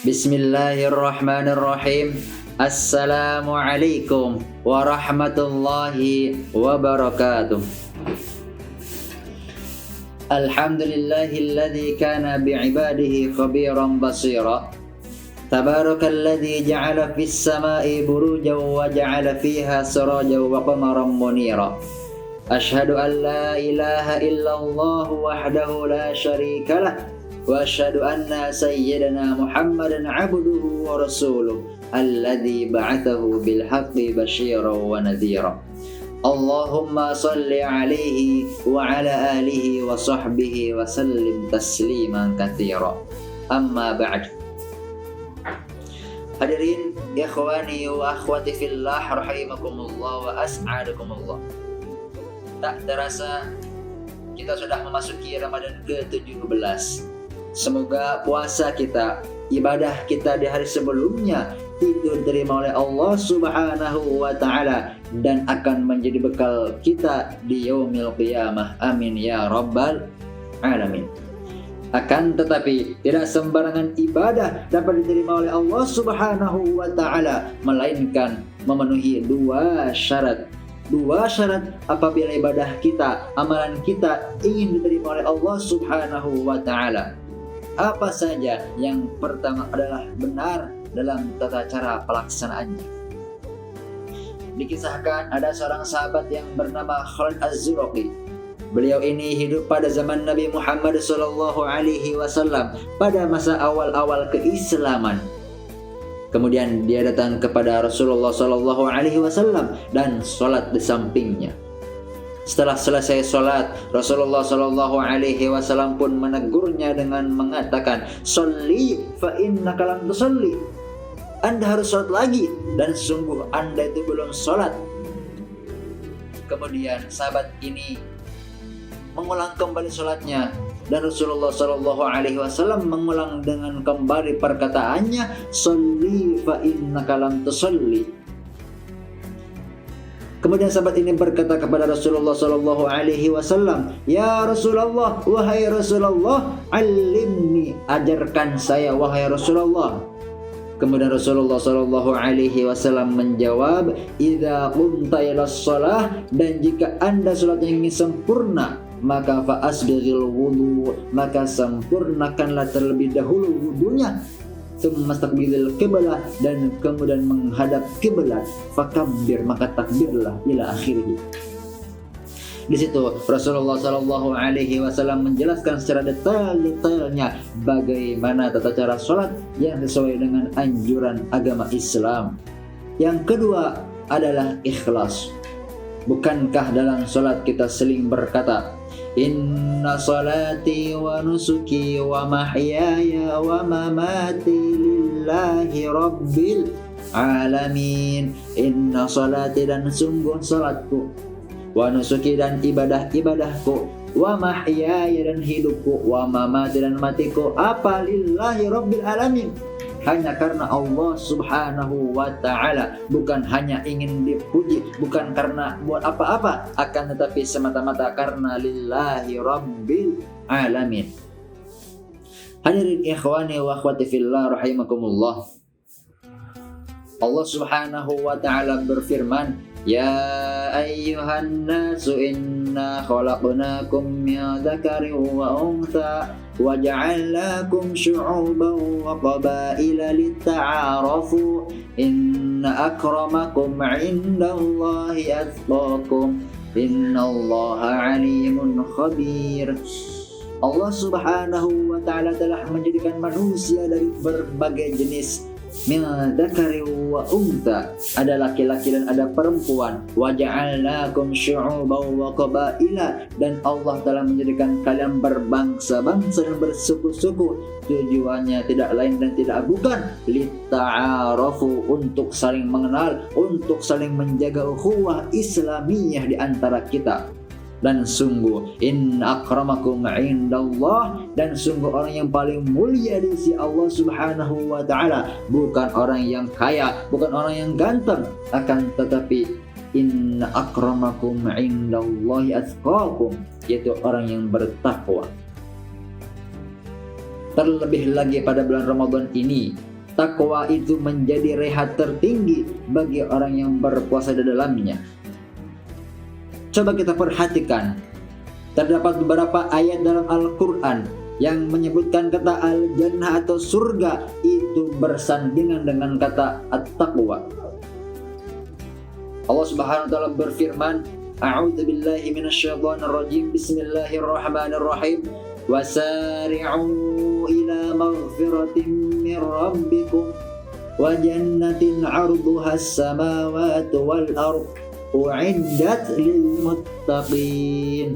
Bismillahirrahmanirrahim. Assalamualaikum warahmatullahi wabarakatuh. Alhamdulillahilladzi kana bi'ibadihi khabiran basira. Tabarakalladzi ja'ala fis sama'i burujan wa ja'ala fiha sirajan wa qamaran munira. Ashhadu an la ilaha illallah wahdahu la syarika lah. Wa asyhadu anna sayyidana Muhammadan abduhu wa rasuluh alladzi ba'athahu bil haqqi basyiran wa nadhira. Allahumma salli alaihi wa ala alihi wa sahbihi wa sallim tasliman katsira. Amma ba'd. Hadirin ikhwani wa akhwati fillah rahimakumullah wa as'adakumullah. Tak terasa kita sudah memasuki Ramadan ke-17. Semoga puasa kita, ibadah kita di hari sebelumnya itu diterima oleh Allah Subhanahu wa Ta'ala dan akan menjadi bekal kita di yaumil qiyamah. Amin ya rabbal alamin. Akan tetapi tidak sembarangan ibadah dapat diterima oleh Allah Subhanahu wa Ta'ala, melainkan memenuhi dua syarat. Dua syarat apabila ibadah kita, amalan kita ingin diterima oleh Allah Subhanahu wa Ta'ala. Apa saja? Yang pertama adalah benar dalam tata cara pelaksanaannya. Dikisahkan ada seorang sahabat yang bernama Khalid Az-Zuraqi. Beliau ini hidup pada zaman Nabi Muhammad SAW pada masa awal-awal keislaman. Kemudian dia datang kepada Rasulullah SAW dan sholat di sampingnya. Setelah selesai sholat, Rasulullah SAW pun menegurnya dengan mengatakan, "Sholli fa innaka lam tusolli." Anda harus sholat lagi dan sungguh Anda itu belum sholat. Kemudian sahabat ini mengulang kembali sholatnya dan Rasulullah SAW mengulang dengan kembali perkataannya, "Sholli fa innaka lam tusolli." Kemudian sahabat ini berkata kepada Rasulullah SAW, "Ya Rasulullah, wahai Rasulullah, alimni, ajarkan saya wahai Rasulullah." Kemudian Rasulullah SAW menjawab, "Idza qumta ilas shalah," dan jika Anda salatnya ingin sempurna, maka fa'asbighil wudu, maka sempurnakanlah terlebih dahulu wudunya. Mastaqbilil qiblah, dan kemudian menghadap kiblat, fakabbir, maka takbirlah, ila akhirih. Di situ Rasulullah SAW menjelaskan secara detailnya bagaimana tata cara sholat yang sesuai dengan anjuran agama Islam. Yang kedua adalah ikhlas. Bukankah dalam sholat kita sering berkata, "Inna salati wa nusuki wa mahyaya wa mamati lillahi rabbil alamin." Inna salati, dan sungguh salatku, wa nusuki, dan ibadah-ibadahku, wa mahyaya, dan hidupku, wa mamati, dan matiku, apa? Lillahi rabbil alamin, hanya karena Allah Subhanahu wa Ta'ala. Bukan hanya ingin dipuji, bukan karena buat apa-apa, akan tetapi semata-mata karena lillahi rabbil alamin. Hadirin ikhwani wa akhwati fillah rahimakumullah. Allah Subhanahu wa Ta'ala berfirman, "Ya ayyuhan nasu inna khalaqnakum min dzakarin wa untha wa ja'alnakum syu'uban wa qabaila lita'arafu inna akramakum 'indallahi atqakum innallaha 'alimun khabir." Allah Subhanahu wa Ta'ala telah menjadikan manusia dari berbagai jenis. Min dzakari wa untha, ada laki-laki dan ada perempuan. Wa ja'alnakum syu'uban wa qabaila, dan Allah telah menjadikan kalian berbangsa-bangsa dan bersuku-suku. Tujuannya tidak lain dan tidak bukan lita'arafu, untuk saling mengenal, untuk saling menjaga ukhuwah Islamiyah di antara kita. Dan sungguh inna akramakum indallah, dan sungguh orang yang paling mulia di sisi Allah Subhanahu wa Ta'ala bukan orang yang kaya, bukan orang yang ganteng, akan tetapi inna akramakum indallahi atqakum, yaitu orang yang bertakwa. Terlebih lagi pada bulan Ramadan ini, Takwa itu menjadi rehat tertinggi bagi orang yang berpuasa di dalamnya. Coba kita perhatikan, terdapat beberapa ayat dalam Al-Quran yang menyebutkan kata al-jannah atau surga itu bersandingan dengan kata at-taqwa. Allah Subhanahu wa taala berfirman, A'udzu billahi minasyaitonir rajim. Bismillahirrahmanirrahim. Wasari'u ila maghfiratin min rabbikum wa jannatin 'arduha as-samawati wal ardh u'iddat lil muttaqin.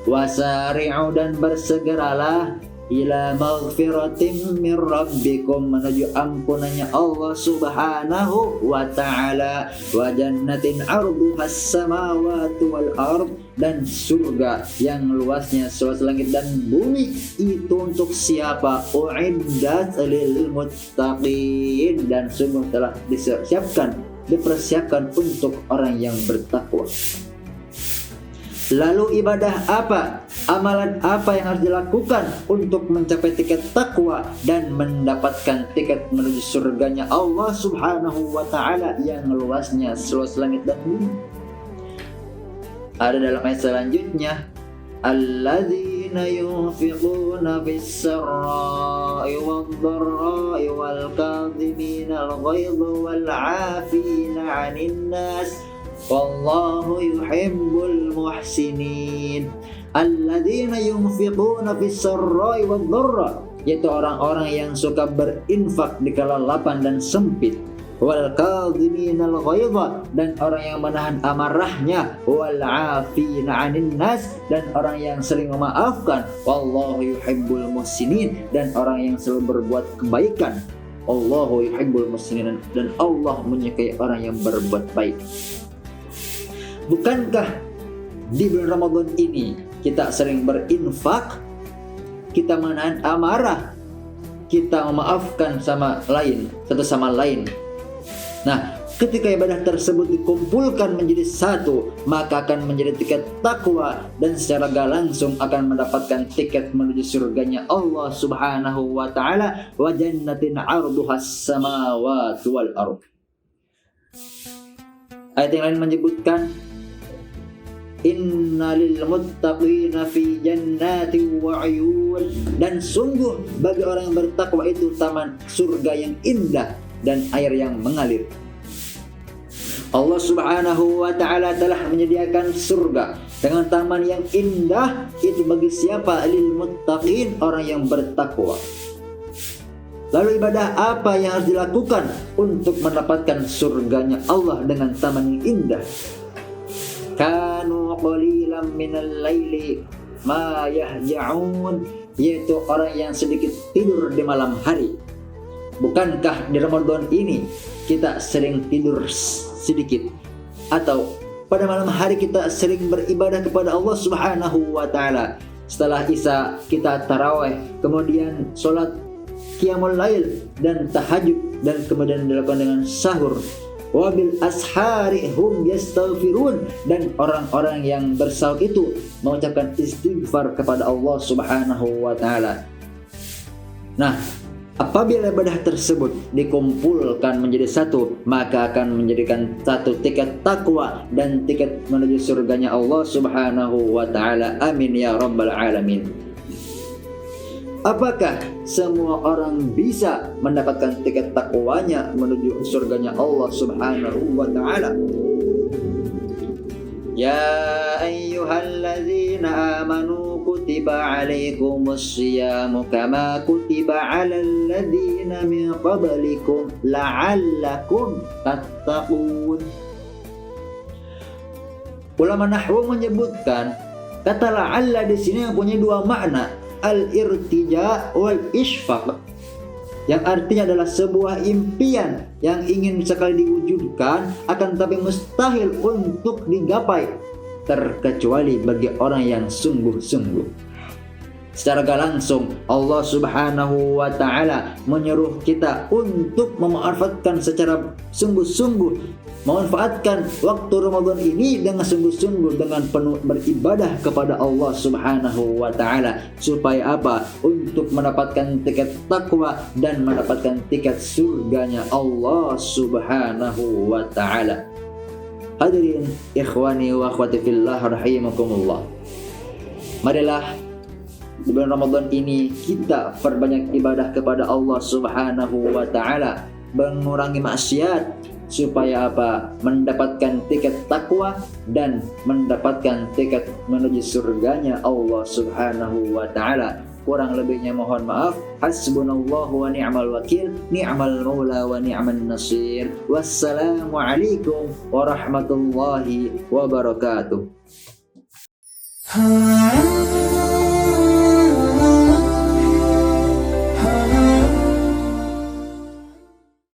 Wasari'u, dan bersegeralah, ila maghfiratin min rabbikum, menuju ampunannya Allah Subhanahu wa ta'ala, wa jannatin 'arduhas samawati wal ard, dan surga yang luasnya seluas langit dan bumi. Itu untuk siapa? U'iddat lil muttaqin, dan sungguh telah dipersiapkan untuk orang yang bertakwa. Lalu ibadah apa? Amalan apa yang harus dilakukan untuk mencapai tiket takwa dan mendapatkan tiket menuju surganya Allah Subhanahu wa ta'ala yang luasnya seluas langit dan bumi? Ada dalam ayat selanjutnya, alladzina yunfiquna fis-sarra'i wad-dharra'i wal kadhimina al-ghaidha wal 'afina 'anil nas wallahu yuhibbul muhsinin. Alladzina yunfiquna fis-sarra'i wad-dharra, yaitu orang-orang yang suka berinfak di kala lapang dan sempit. Wal kadhimina al-ghaidha, dan orang yang menahan amarahnya. Wal 'afina 'anil nas, dan orang yang sering memaafkan. Wallahu yuhibbul muhsinin, dan orang yang selalu berbuat kebaikan. Allahu yuhibbul muhsinin, dan Allah menyukai orang yang berbuat baik. Bukankah di bulan Ramadan ini kita sering berinfak, kita menahan amarah, kita memaafkan satu sama lain. Nah, ketika ibadah tersebut dikumpulkan menjadi satu, maka akan menjadi tiket takwa, dan secara gak langsung akan mendapatkan tiket menuju surganya Allah Subhanahu wa ta'ala, wa jannatin 'arduhas samawati wal ardh. Ayat yang lain menyebutkan, innalil muttaqina fi jannatin wa 'uyun, dan sungguh bagi orang yang bertakwa itu taman surga yang indah dan air yang mengalir. Allah Subhanahu wa ta'ala telah menyediakan surga dengan taman yang indah itu bagi siapa? Lil muttaqin, orang yang bertakwa. Lalu ibadah apa yang harus dilakukan untuk mendapatkan surganya Allah dengan taman yang indah? Kanu qalilan minal laili ma yahja'un, yaitu orang yang sedikit tidur di malam hari. Bukankah di Ramadan ini kita sering tidur sedikit, atau pada malam hari kita sering beribadah kepada Allah Subhanahu wa ta'ala? Setelah Isya kita tarawih, kemudian sholat qiyamul lail dan tahajud, dan kemudian dilakukan dengan sahur. Wabil ashari hum yastaghfirun, dan orang-orang yang bersahur itu mengucapkan istighfar kepada Allah Subhanahu wa ta'ala. Nah, apabila ibadah tersebut dikumpulkan menjadi satu, maka akan menjadikan satu tiket takwa dan tiket menuju surganya Allah Subhanahu wa ta'ala. Amin ya rabbal alamin. Apakah semua orang bisa mendapatkan tiket takwanya menuju surganya Allah Subhanahu wa ta'ala? Ya ayyuhalladzina amanu kutiba alaikumus siyamu kama kutiba alal ladzina min qablikum la'allakum tattaqun. Ulama nahwu menyebutkan kata la'alla di sini mempunyai dua makna, al-irtija wal isfaq, yang artinya adalah sebuah impian yang ingin sekali diwujudkan akan tapi mustahil untuk digapai terkecuali bagi orang yang sungguh-sungguh. secara gak langsung Allah Subhanahu wa Ta'ala menyuruh kita untuk memanfaatkan secara sungguh-sungguh, memanfaatkan waktu Ramadan ini dengan sungguh-sungguh, dengan penuh beribadah kepada Allah Subhanahu wa Ta'ala. Supaya apa? Untuk mendapatkan tiket takwa dan mendapatkan tiket surganya Allah Subhanahu wa Ta'ala. Hadirin ikhwani wa akhwati fillah rahimakumullah. Marilah di bulan Ramadan ini kita perbanyak ibadah kepada Allah Subhanahu wa Ta'ala, mengurangi maksiat, supaya apa? Mendapatkan tiket takwa dan mendapatkan tiket menuju surganya Allah Subhanahu wa Ta'ala. Kurang lebihnya mohon maaf. Hasbunallahu wa ni'mal wakil, ni'mal maula wa ni'man nasir. Wassalamualaikum warahmatullahi wabarakatuh.